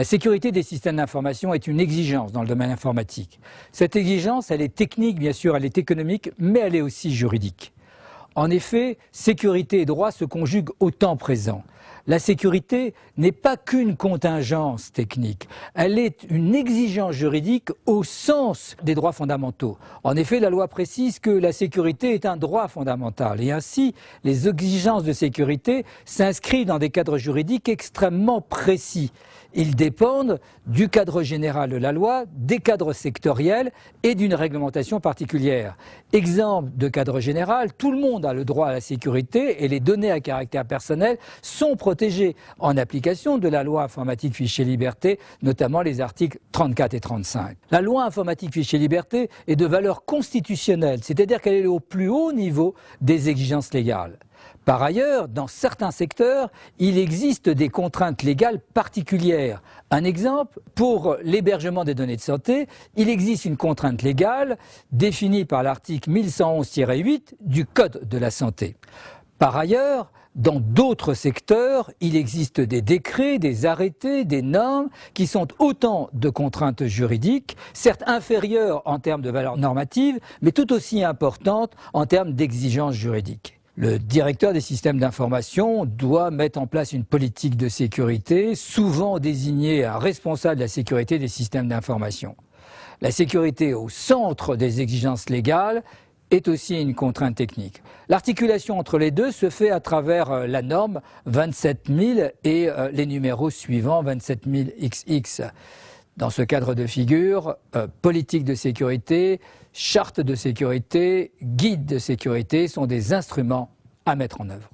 sécurité des systèmes d'information est une exigence dans le domaine informatique. Cette exigence, elle est technique, bien sûr, elle est économique, mais elle est aussi juridique. En effet, sécurité et droit se conjuguent au temps présent. La sécurité n'est pas qu'une contingence technique, elle est une exigence juridique au sens des droits fondamentaux. En effet, la loi précise que la sécurité est un droit fondamental et ainsi, les exigences de sécurité s'inscrivent dans des cadres juridiques extrêmement précis. Ils dépendent du cadre général de la loi, des cadres sectoriels et d'une réglementation particulière. Exemple de cadre général, tout le monde a le droit à la sécurité et les données à caractère personnel sont protégées en application de la loi informatique fichier liberté, notamment les articles 34 et 35. La loi informatique fichier liberté est de valeur constitutionnelle, c'est-à-dire qu'elle est au plus haut niveau des exigences légales. Par ailleurs, dans certains secteurs, il existe des contraintes légales particulières. Un exemple, pour l'hébergement des données de santé, il existe une contrainte légale définie par l'article 1111-8 du Code de la santé. Par ailleurs, dans d'autres secteurs, il existe des décrets, des arrêtés, des normes qui sont autant de contraintes juridiques, certes inférieures en termes de valeur normative, mais tout aussi importantes en termes d'exigences juridiques. Le directeur des systèmes d'information doit mettre en place une politique de sécurité, souvent désigner un responsable de la sécurité des systèmes d'information. La sécurité au centre des exigences légales est aussi une contrainte technique. L'articulation entre les deux se fait à travers la norme 27000 et les numéros suivants 27000XX. Dans ce cadre de figure, politique de sécurité, charte de sécurité, guide de sécurité sont des instruments à mettre en œuvre.